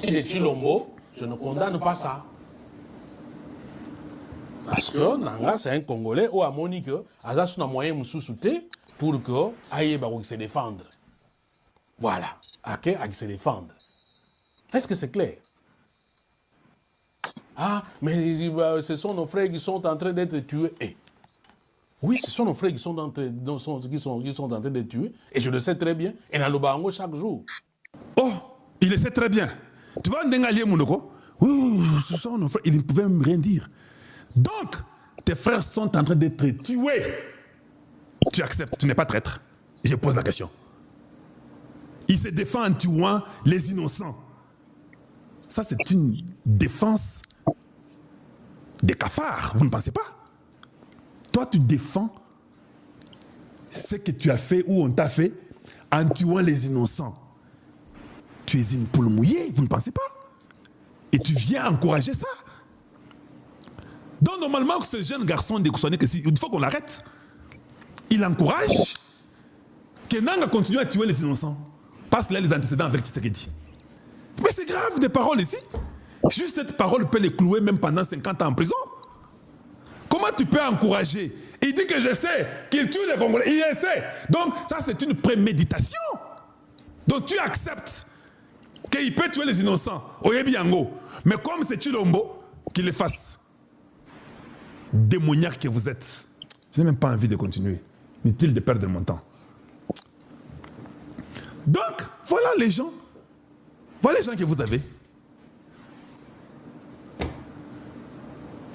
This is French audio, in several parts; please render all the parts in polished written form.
Il est Chilombo, je ne condamne pas ça. Parce que Nanga, c'est un Congolais ou à Monique, Azas n'a moyen de sous-souter pour que Aïeba se défendre. Voilà. Ake à se défendre. Est-ce que c'est clair? Ah, mais ce sont nos frères qui sont en train d'être tués. Eh, oui, ce sont nos frères qui sont en train d'être tués. Et je le sais très bien. Et dans le Bango chaque jour. Oh, il le sait très bien. Tu vois, Ndengali Mounoko, oui, ce sont nos frères. Ils ne pouvaient même rien dire. Donc, tes frères sont en train d'être tués. Tu acceptes, tu n'es pas traître. Je pose la question. Il se défend en tuant les innocents. Ça, c'est une défense des cafards, vous ne pensez pas? Toi, tu défends ce que tu as fait ou on t'a fait en tuant les innocents. Tu es une poule mouillée, vous ne pensez pas? Et tu viens encourager ça. Donc, normalement, ce jeune garçon de Koussouane, il faut qu'on l'arrête. Il encourage Kenanga continue à tuer les innocents parce qu'il a les antécédents avec Tshisekedi. Mais c'est grave des paroles ici. Juste cette parole peut les clouer même pendant 50 ans en prison. Comment tu peux encourager? Il dit que je sais qu'il tue les Congolais. Il essaie. Donc ça c'est une préméditation. Donc tu acceptes qu'il peut tuer les innocents. Oyebiango. Mais comme c'est Chilombo, qu'il le fasse. Démoniaque que vous êtes. Je n'ai même pas envie de continuer. Inutile de perdre mon temps. Donc voilà les gens. Voilà les gens que vous avez.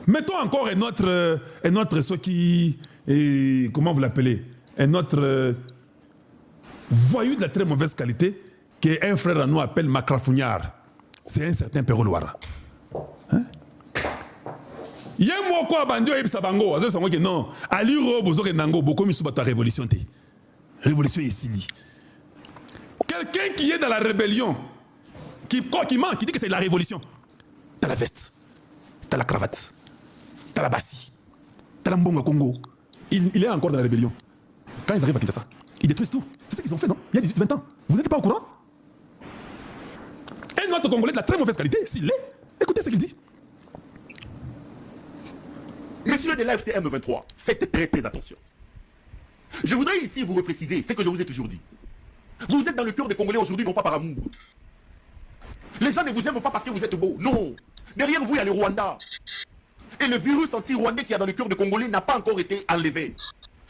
Mettons encore un autre ce qui, comment vous l'appelez, un autre voyou de la très mauvaise qualité, qu'un frère à nous appelle Macrafougnard. C'est un certain Perro Loara. Hein? Il y a un mot quoi, Bandio et Sabango, non, Ali Robo, Zorenango, beaucoup mis sous la révolution. Révolution ici. Quelqu'un qui est dans la rébellion, qui ment, qui dit que c'est la révolution. T'as la veste, t'as la cravate, t'as la bassi, t'as la mbonga Congo. Il est encore dans la rébellion. Quand ils arrivent à Kinshasa, ils détruisent tout. C'est ce qu'ils ont fait, non? Il y a 18-20 ans. Vous n'êtes pas au courant? Un autre Congolais de la très mauvaise qualité, s'il l'est, écoutez ce qu'il dit. Messieurs de l'AFC M23, faites très très attention. Je voudrais ici vous repréciser ce que je vous ai toujours dit. Vous êtes dans le cœur des Congolais aujourd'hui, non pas par amour. Les gens ne vous aiment pas parce que vous êtes beau. Non. Derrière vous, il y a le Rwanda. Et le virus anti-rwandais qu'il y a dans le cœur des Congolais n'a pas encore été enlevé.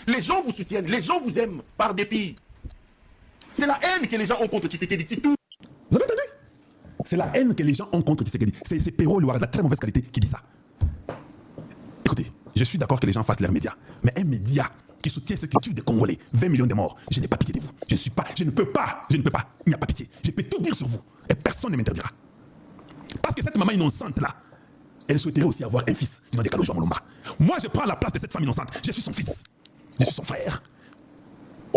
Les gens vous soutiennent, les gens vous aiment par dépit. C'est la haine que les gens ont contre Tshisekedi qui tout. Vous avez entendu? C'est la haine que les gens ont contre Tshisekedi. C'est Perro Loara de la très mauvaise qualité qui dit ça. Écoutez, je suis d'accord que les gens fassent leurs médias. Mais un média qui soutient ceux qui tuent des Congolais, 20 millions de morts, je n'ai pas pitié de vous. Je ne peux pas. Il n'y a pas pitié. Je peux tout dire sur vous. Et personne ne m'interdira. Parce que cette maman innocente-là, elle souhaiterait aussi avoir un fils du nom de Kalojo Molomba. Moi, je prends la place de cette femme innocente. Je suis son fils. Je suis son frère.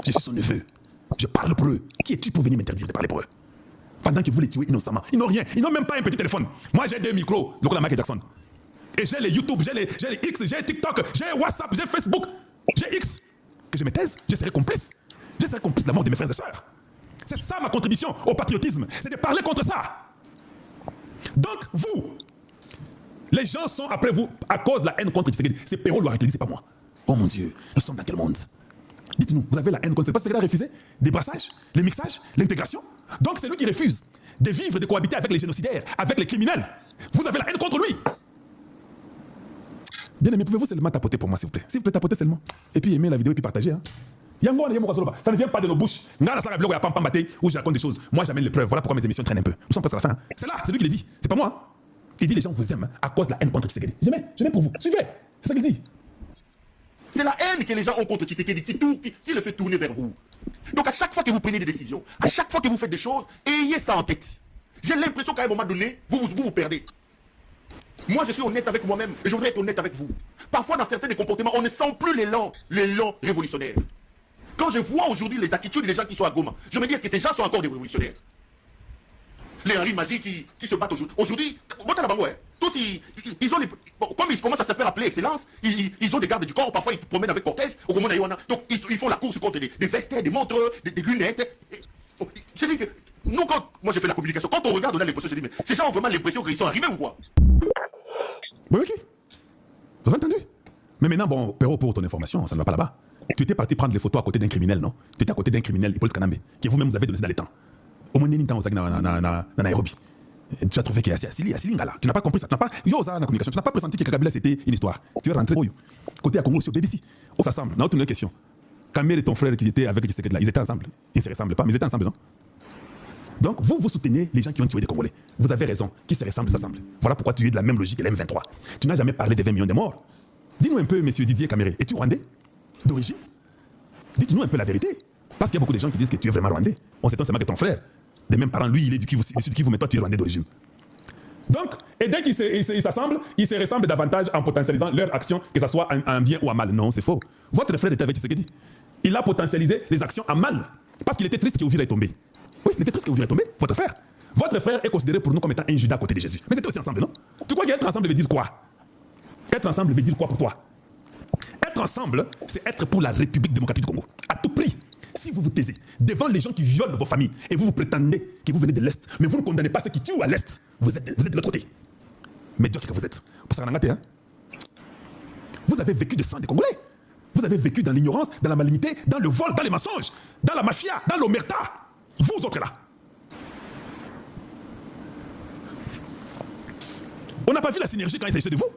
Je suis son neveu. Je parle pour eux. Qui es-tu pour venir m'interdire de parler pour eux? Pendant que vous les tuez innocemment. Ils n'ont rien. Ils n'ont même pas un petit téléphone. Moi, j'ai 2 micros, donc la Michael Jackson. Et j'ai les YouTube, j'ai les X, j'ai TikTok, j'ai WhatsApp, j'ai Facebook, j'ai X. Que je me taise, je serai complice. Je serai complice de la mort de mes frères et sœurs. C'est ça ma contribution au patriotisme. C'est de parler contre ça. Donc, vous, les gens sont après vous à cause de la haine contre Tshisekedi. C'est Perro Loara qui le dit, c'est pas moi. Oh mon Dieu, nous sommes dans quel monde? Dites-nous, vous avez la haine contre Tshisekedi parce qu'il a refusé des brassages, les mixages, l'intégration. Donc c'est lui qui refuse de vivre, de cohabiter avec les génocidaires, avec les criminels. Vous avez la haine contre lui. Bien aimé, pouvez-vous seulement tapoter pour moi, s'il vous plaît? S'il vous plaît, tapotez seulement. Et puis aimer la vidéo et puis partager. Hein? Ça ne vient pas de nos bouches. Où je raconte des choses. Moi, j'amène les preuves. Voilà pourquoi mes émissions traînent un peu. Nous sommes presque à la fin. Hein? C'est là, c'est lui qui le dit. C'est pas moi. Hein? Il dit les gens vous aiment à cause de la haine contre Tshisekedi. Je mets pour vous. Suivez. C'est ça qu'il dit. C'est la haine que les gens ont contre Tshisekedi qui le fait tourner vers vous. Donc à chaque fois que vous prenez des décisions, à chaque fois que vous faites des choses, ayez ça en tête. J'ai l'impression qu'à un moment donné, vous perdez. Moi, je suis honnête avec moi-même et je voudrais être honnête avec vous. Parfois, dans certains des comportements, on ne sent plus l'élan révolutionnaire. Quand je vois aujourd'hui les attitudes des gens qui sont à Goma, je me dis, est-ce que ces gens sont encore des révolutionnaires? Les Henri Magie qui se battent aujourd'hui. Aujourd'hui, tous ils ont les, comme ils commencent à se faire appeler excellence, ils ont des gardes du corps, parfois ils promènent avec cortège. Donc ils font la course contre des vestes, des montres, des lunettes. Je dis que nous, quand moi j'ai fait la communication, quand on regarde, on a l'impression, je dis, mais ces gens ont vraiment l'impression qu'ils sont arrivés ou quoi? Oui, ok. Vous avez entendu? Mais maintenant, bon, Perrault, pour ton information, ça ne va pas là-bas. Tu étais parti prendre les photos à côté d'un criminel, non? Tu étais à côté d'un criminel, Hippolyte Kanambe, qui vous-même vous avez donné dans les temps. Au moins, il y a Nairobi. Tu as trouvé qu'il y a Asili là. Tu n'as pas compris ça. Tu n'as pas. Yo, ça, la communication. Tu n'as pas pressenti que Kabila c'était une histoire. Tu es rentré au côté à Congo aussi au BBC. Oh, ça semble. Non, une question. Kamel et ton frère qui étaient avec Tshisekedi là, ils étaient ensemble. Ils ne se ressemblent pas, mais ils étaient ensemble, non? Donc, vous soutenez les gens qui ont tué des Congolais. Vous avez raison. Qui se ressemblent, s'assemblent. Voilà pourquoi tu es de la même logique que la M23. Tu n'as jamais parlé des 20 millions de morts. Dis-nous un peu, monsieur Didier Kamere, es-tu rwandais d'origine? Dites-nous un peu la vérité. Parce qu'il y a beaucoup de gens qui disent que tu es vraiment rwandais. On s'étonne seulement que ton frère, des mêmes parents, lui, il est du Kivu, mais toi, tu es rwandais d'origine. Donc, et dès qu'ils s'assemblent, ils se ressemblent davantage en potentialisant leur action, que ce soit en bien ou en mal. Non, c'est faux. Votre frère était avec Tshisekedi. Il a potentialisé les actions en mal. Parce qu'il était triste qu'Ouvira est tombé. Oui, il était triste qu'Ouvira est tombé, votre frère. Votre frère est considéré pour nous comme étant un Judas à côté de Jésus. Mais c'était aussi ensemble, non? Tu crois qu'être ensemble veut dire quoi? Être ensemble veut dire quoi pour toi? Être ensemble, c'est être pour la République démocratique du Congo. À tout prix. Si vous vous taisez devant les gens qui violent vos familles et vous prétendez que vous venez de l'Est, mais vous ne condamnez pas ceux qui tuent à l'Est, vous êtes de l'autre côté. Médiocre que vous êtes. Pour ça, hein? Vous avez vécu de sang des Congolais. Vous avez vécu dans l'ignorance, dans la malignité, dans le vol, dans les mensonges, dans la mafia, dans l'omerta. Vous autres là. On n'a pas vu la synergie quand il s'agissait de vous.